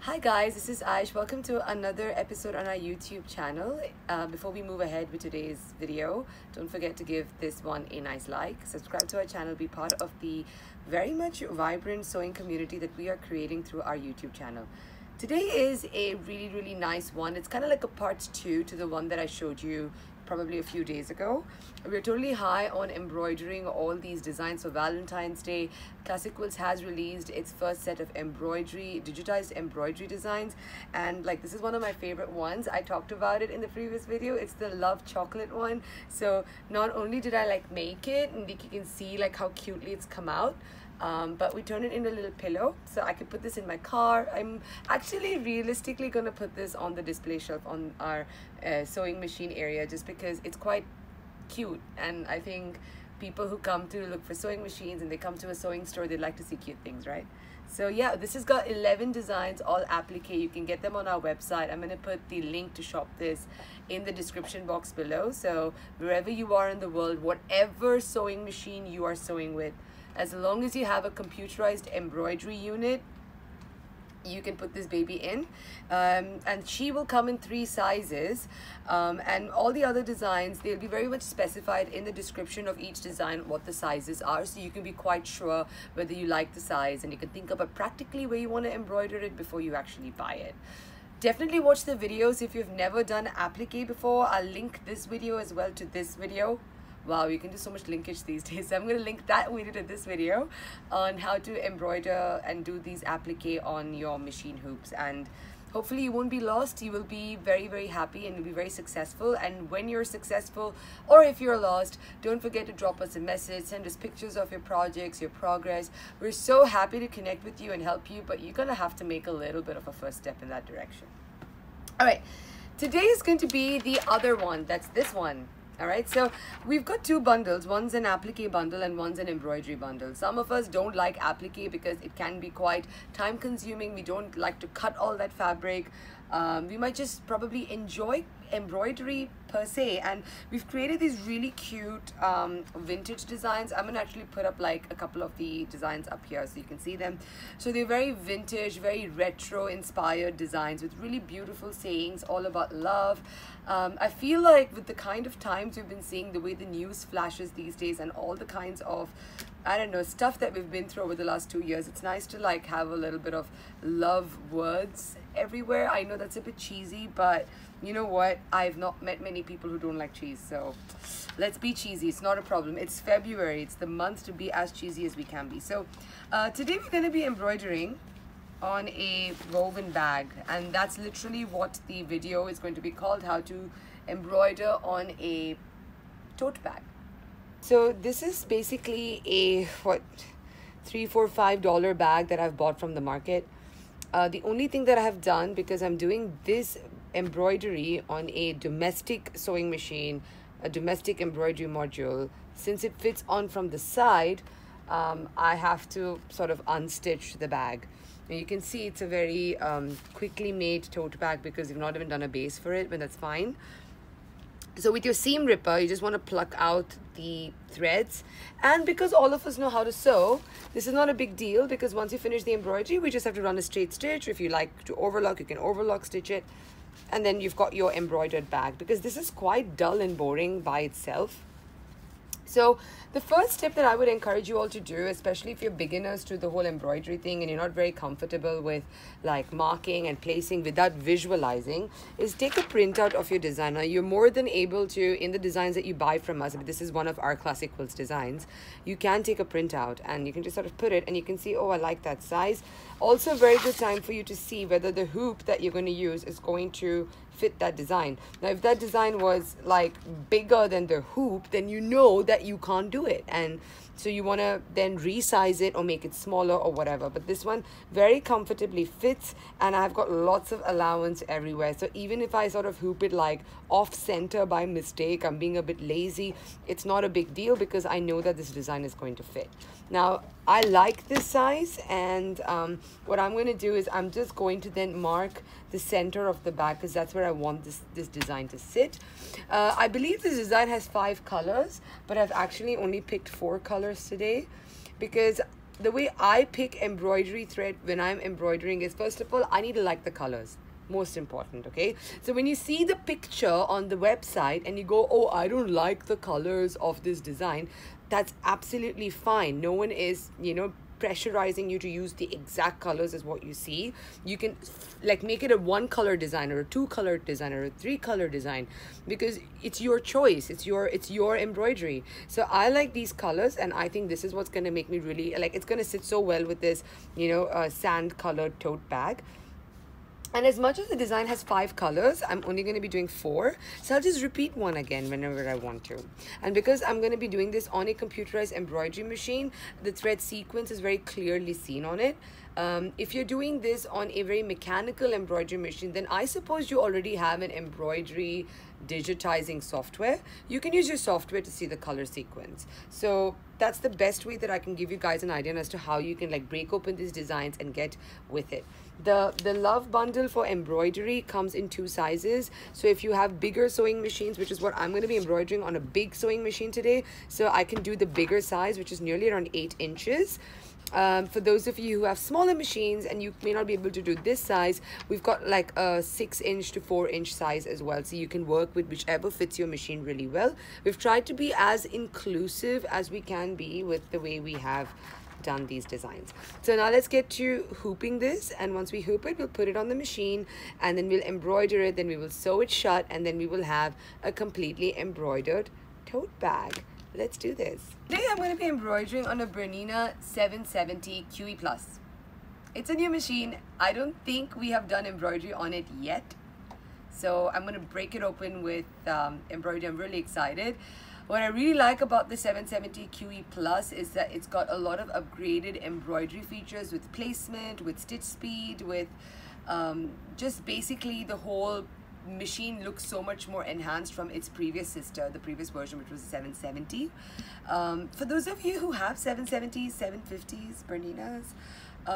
Hi guys, this is Aish. Welcome to another episode on our YouTube channel. Before we move ahead with today's video, don't forget to give this one a nice like, subscribe to our channel, be part of the very much vibrant sewing community that we are creating through our YouTube channel. Today is a really nice one. It's kind of like a part 2 to the one that I showed you probably a few days ago. We're totally high on embroidering all these designs for Valentine's Day. Classic Quilts has released its first set of embroidery, digitized embroidery designs, and like this is one of my favorite ones. I talked about it in the previous video. It's the Love Chocolate one. So not only did I like make it, and you can see like how cutely it's come out, but we turned it into a little pillow so I could put this in my car. I'm actually realistically gonna put this on the display shelf on our sewing machine area just because it's quite cute, and I think people who come to look for sewing machines and they come to a sewing store, they like to see cute things, right? So yeah, this has got 11 designs, all applique. You can get them on our website. I'm going to put the link to shop this in the description box below. So wherever you are in the world, whatever sewing machine you are sewing with, as long as you have a computerized embroidery unit, you can put this baby in, and she will come in 3 sizes, and all the other designs, they'll be very much specified in the description of each design what the sizes are, so you can be quite sure whether you like the size, and you can think about practically where you want to embroider it before you actually buy it. Definitely watch the videos if you've never done applique before. I'll link this video as well to this video. Wow, you can do so much linkage these days. So I'm going to link that video to this video on how to embroider and do these applique on your machine hoops. And hopefully you won't be lost. You will be very happy and you'll be very successful. And when you're successful, or if you're lost, don't forget to drop us a message, send us pictures of your projects, your progress. We're so happy to connect with you and help you, but you're going to have to make a little bit of a first step in that direction. All right, today is going to be the other one. That's this one. Alright, so we've got 2 bundles. One's an applique bundle and one's an embroidery bundle. Some of us don't like applique because it can be quite time consuming. We don't like to cut all that fabric. We might just probably enjoy embroidery per se, and we've created these really cute vintage designs. I'm gonna actually put up like a couple of the designs up here so you can see them. So they're very vintage, very retro inspired designs with really beautiful sayings all about love. I feel like with the kind of times we've been seeing, the way the news flashes these days and all the kinds of, I don't know, stuff that we've been through over the last 2 years, it's nice to like have a little bit of love words everywhere. I know that's a bit cheesy, but you know what? I've not met many people who don't like cheese, so let's be cheesy. It's not a problem. It's February. It's the month to be as cheesy as we can be. So today we're going to be embroidering on a woven bag, and that's literally what the video is going to be called, how to embroider on a tote bag. So this is basically a what, $3, $4, $5 bag that I've bought from the market. The only thing that I have done, because I'm doing this embroidery on a domestic sewing machine, a domestic embroidery module, since it fits on from the side, I have to sort of unstitch the bag. And you can see it's a very quickly made tote bag because you've not even done a base for it, but that's fine. So with your seam ripper, you just want to pluck out the threads. And because all of us know how to sew, this is not a big deal, because once you finish the embroidery, we just have to run a straight stitch. If you like to overlock, you can overlock stitch it. And then you've got your embroidered bag, because this is quite dull and boring by itself. So the first step that I would encourage you all to do, especially if you're beginners to the whole embroidery thing and you're not very comfortable with like marking and placing without visualizing, is take a printout of your design. Now, you're more than able to, in the designs that you buy from us, but this is one of our Classic Quilts designs, you can take a printout and you can just sort of put it and you can see, oh, I like that size. Also a very good time for you to see whether the hoop that you're going to use is going to fit that design. Now, if that design was like bigger than the hoop, then you know that you can't do it, and so you want to then resize it or make it smaller or whatever. But this one very comfortably fits, and I've got lots of allowance everywhere. So even if I sort of hoop it like off center by mistake, I'm being a bit lazy, it's not a big deal because I know that this design is going to fit. Now, I like this size, and what I'm going to do is I'm just going to then mark the center of the bag because that's where I want this design to sit. I believe this design has 5 colors, but I've actually only picked 4 colors today because the way I pick embroidery thread when I'm embroidering is, first of all, I need to like the colors. Most important, okay? So when you see the picture on the website and you go, oh, I don't like the colors of this design, that's absolutely fine. No one is, you know, pressurizing you to use the exact colors as what you see. You can like make it a 1-color design or a 2-color design or a 3-color design, because it's your choice, it's your embroidery. So I like these colors, and I think this is what's going to make me really like, it's going to sit so well with this, you know, sand colored tote bag. And as much as the design has 5 colors, I'm only going to be doing 4. So I'll just repeat one again whenever I want to. And because I'm going to be doing this on a computerized embroidery machine, the thread sequence is very clearly seen on it. If you're doing this on a very mechanical embroidery machine, then I suppose you already have an embroidery digitizing software. You can use your software to see the color sequence. So that's the best way that I can give you guys an idea as to how you can like break open these designs and get with it. The love bundle for embroidery comes in 2 sizes. So if you have bigger sewing machines, which is what I'm going to be embroidering on a big sewing machine today, so I can do the bigger size, which is nearly around 8 inches. For those of you who have smaller machines and you may not be able to do this size, we've got like a 6-inch to 4-inch size as well, so you can work with whichever fits your machine really well. We've tried to be as inclusive as we can be with the way we have done these designs. So now let's get to hooping this, and once we hoop it, we'll put it on the machine, and then we'll embroider it, then we will sew it shut, and then we will have a completely embroidered tote bag. Let's do this. Today I'm going to be embroidering on a Bernina 770 QE+. It's a new machine. I don't think we have done embroidery on it yet. So I'm going to break it open with embroidery. I'm really excited. What I really like about the 770 QE+ is that it's got a lot of upgraded embroidery features with placement, with stitch speed, with just basically the whole machine looks so much more enhanced from its previous sister, the previous version, which was 770. For those of you who have 770s, 750s, Berninas,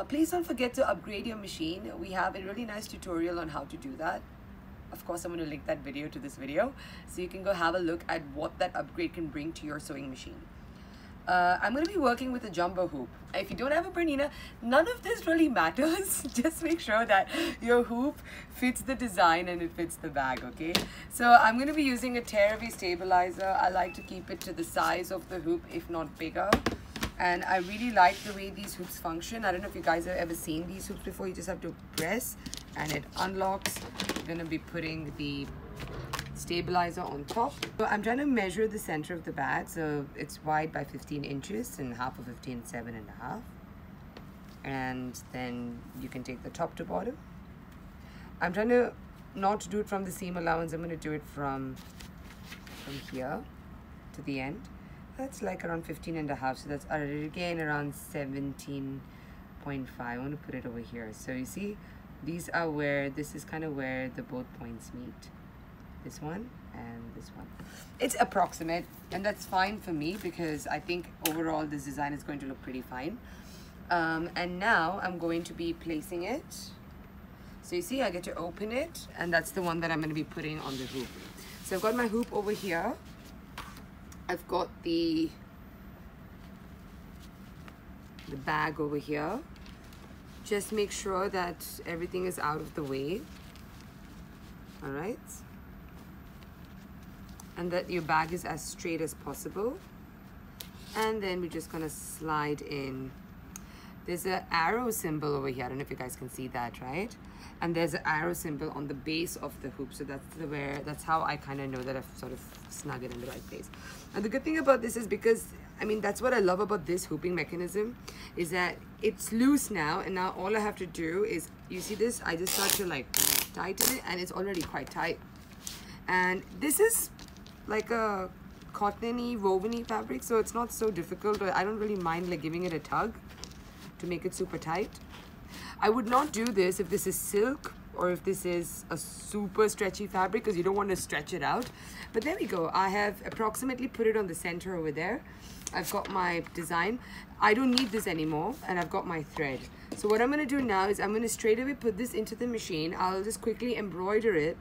please don't forget to upgrade your machine. We have a really nice tutorial on how to do that. Of course, I'm going to link that video to this video, so you can go have a look at what that upgrade can bring to your sewing machine. I'm going to be working with a jumbo hoop. If you don't have a Bernina, none of this really matters. Just make sure that your hoop fits the design and it fits the bag, okay? So I'm going to be using a tear-away stabilizer. I like to keep it to the size of the hoop, if not bigger. And I really like the way these hoops function. I don't know if you guys have ever seen these hoops before. You just have to press and it unlocks. I'm going to be putting the stabilizer on top. So I'm trying to measure the center of the bag, so it's wide by 15 inches and half of 15, 7.5. And then you can take the top to bottom. I'm trying to not do it from the seam allowance. I'm going to do it from here to the end. That's like around 15.5, so that's again around 17.5. I want to put it over here. So you see, these are where, this is kind of where the both points meet. This one and this one. It's approximate, and that's fine for me because I think overall this design is going to look pretty fine. And now I'm going to be placing it. So you see, I get to open it, and that's the one that I'm going to be putting on the hoop. So I've got my hoop over here. I've got the bag over here. Just make sure that everything is out of the way. All right. And that your bag is as straight as possible. And then we're just gonna slide in. There's an arrow symbol over here. I don't know if you guys can see that, right? And there's an arrow symbol on the base of the hoop. So that's how I kind of know that I've sort of snug it in the right place. And the good thing about this is because, I mean, that's what I love about this hooping mechanism, is that it's loose now, and now all I have to do is, you see this? I just start to like tighten it, and it's already quite tight. And this is like a cottony, woveny fabric, so it's not so difficult. I don't really mind like giving it a tug to make it super tight. I would not do this if this is silk or if this is a super stretchy fabric, because you don't want to stretch it out. But there we go. I have approximately put it on the center over there. I've got my design. I don't need this anymore, and I've got my thread. So what I'm going to do now is I'm going to straight away put this into the machine. I'll just quickly embroider it,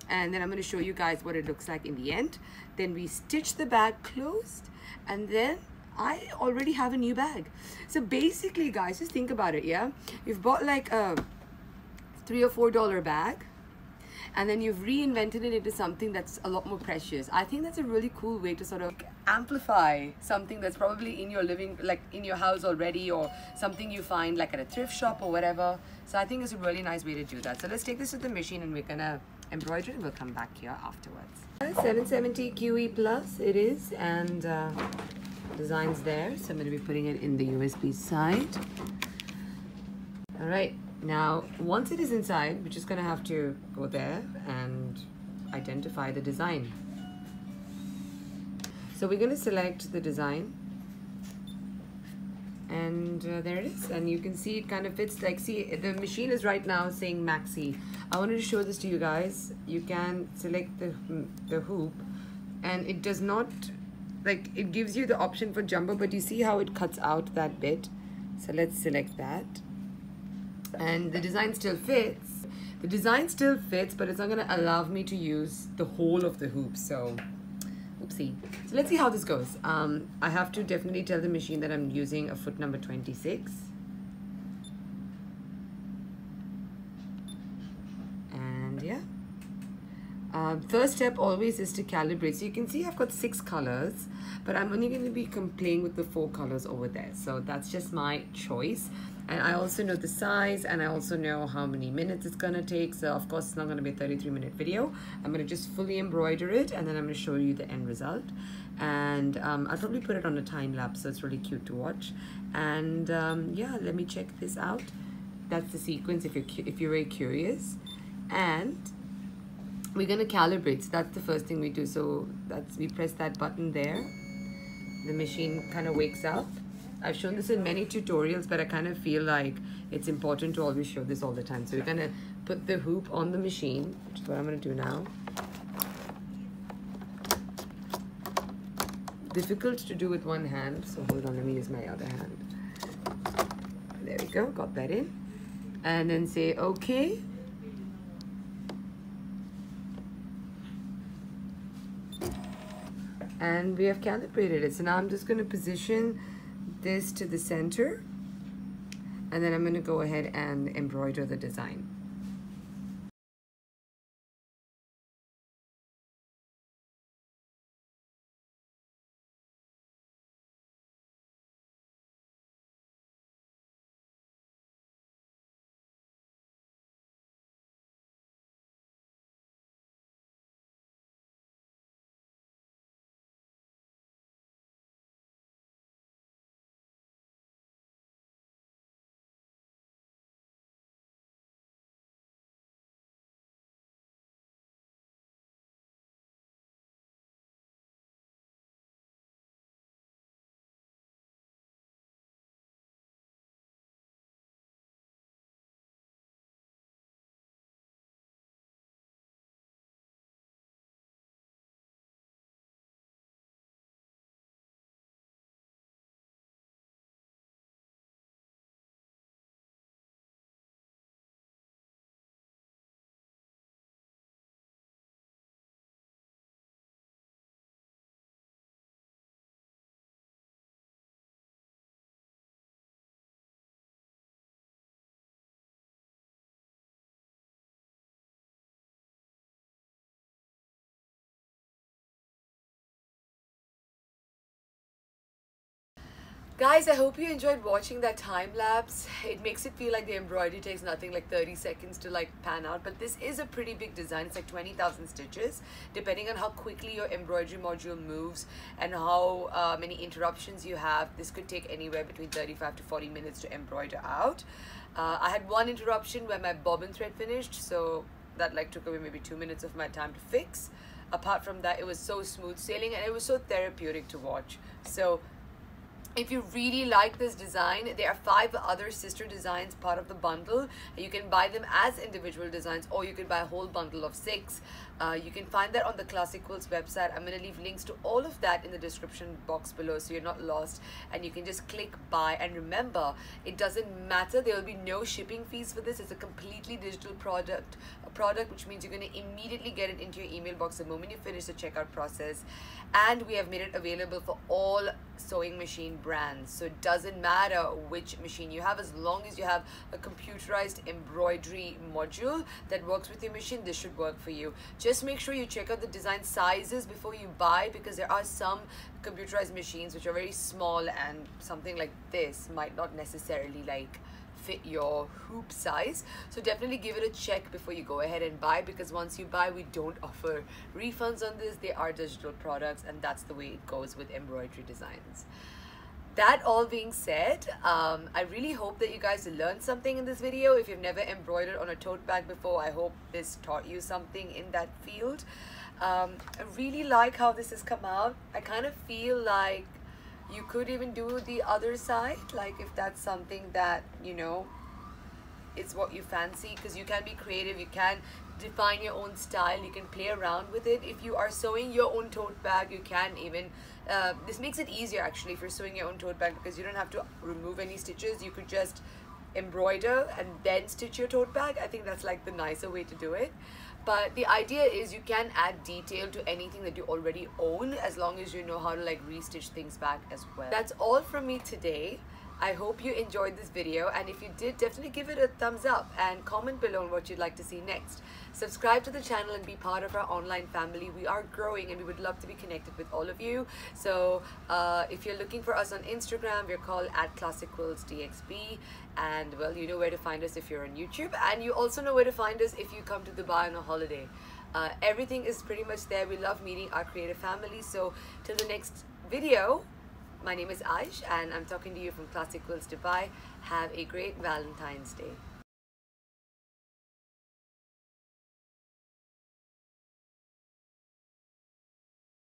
and then I'm going to show you guys what it looks like in the end. Then we stitch the bag closed, and then I already have a new bag. So basically, guys, just think about it, yeah? You've bought like a $3 or $4 bag, and then you've reinvented it into something that's a lot more precious. I think that's a really cool way to sort of amplify something that's probably in your living, like in your house already, or something you find like at a thrift shop or whatever. So I think it's a really nice way to do that. So let's take this to the machine and we're gonna embroider and we'll come back here afterwards. 770 QE plus it is, and designs there. So I'm gonna be putting it in the USB side. All right. Now, once it is inside, we're just going to have to go there and identify the design. So we're going to select the design. And there it is. And you can see it kind of fits, like, see, the machine is right now saying maxi. I wanted to show this to you guys. You can select the hoop, and it does not, like, it gives you the option for jumbo, but you see how it cuts out that bit. So let's select that. And the design still fits. The design still fits, but it's not going to allow me to use the whole of the hoop. So, oopsie. So let's see how this goes. I have to definitely tell the machine that I'm using a foot number 26. And yeah. First step always is to calibrate. So you can see I've got 6 colors, but I'm only going to be playing with the 4 colors over there. So that's just my choice. And I also know the size, and I also know how many minutes it's gonna take. So of course it's not gonna be a 33-minute video. I'm gonna just fully embroider it, and then I'm gonna show you the end result. And I'll probably put it on a time lapse, so it's really cute to watch. And yeah, let me check this out. That's the sequence if you're very curious. And we're gonna calibrate. So that's the first thing we do. So we press that button there. The machine kind of wakes up. I've shown this in many tutorials, but I kind of feel like it's important to always show this all the time. So we're gonna put the hoop on the machine, which is what I'm gonna do now. Difficult to do with one hand, so hold on, let me use my other hand. There we go, got that in. And then say okay. And we have calibrated it. So now I'm just gonna position this to the center, and then I'm going to go ahead and embroider the design. Guys, I hope you enjoyed watching that time lapse. It makes it feel like the embroidery takes nothing, like 30 seconds to like pan out, but this is a pretty big design. It's like 20,000 stitches, depending on how quickly your embroidery module moves and how many interruptions you have. This could take anywhere between 35 to 40 minutes to embroider out. I had one interruption where my bobbin thread finished, so that like took away maybe 2 minutes of my time to fix. Apart from that, it was so smooth sailing and it was so therapeutic to watch. So If you really like this design, there are 5 other sister designs part of the bundle. You can buy them as individual designs, or you can buy a whole bundle of 6. You can find that on the Classic Quilts website. I'm going to leave links to all of that in the description box below, so you're not lost, and you can just click buy. And remember, it doesn't matter, there will be no shipping fees for this. It's a completely digital product, which means you're going to immediately get it into your email box the moment you finish the checkout process. And we have made it available for all sewing machine brands, so it doesn't matter which machine you have, as long as you have a computerized embroidery module that works with your machine. This should work for you. Just make sure you check out the design sizes before you buy, because there are some computerized machines which are very small, and something like this might not necessarily like fit your hoop size. So definitely give it a check before you go ahead and buy, because once you buy, we don't offer refunds on this. They are digital products, and that's the way it goes with embroidery designs. That all being said, I really hope that you guys learned something in this video. If you've never embroidered on a tote bag before, I hope this taught you something in that field. I really like how this has come out. I kind of feel like you could even do the other side, like if that's something that, you know, it's what you fancy, because you can be creative, you can define your own style, you can play around with it. If you are sewing your own tote bag, you can even this makes it easier actually if you're sewing your own tote bag, because you don't have to remove any stitches. You could just embroider and then stitch your tote bag. I think that's like the nicer way to do it. But the idea is you can add detail to anything that you already own, as long as you know how to like restitch things back as well. That's all from me today. I hope you enjoyed this video, and if you did, definitely give it a thumbs up and comment below on what you'd like to see next. Subscribe to the channel and be part of our online family. We are growing, and we would love to be connected with all of you. So if you're looking for us on Instagram, we're called @ClassicQuiltsDXB, and well, you know where to find us if you're on YouTube, and you also know where to find us if you come to Dubai on a holiday. Everything is pretty much there. We love meeting our creative family. So till the next video, my name is Aish, and I'm talking to you from Classic Quilts Dubai. Have a great Valentine's Day.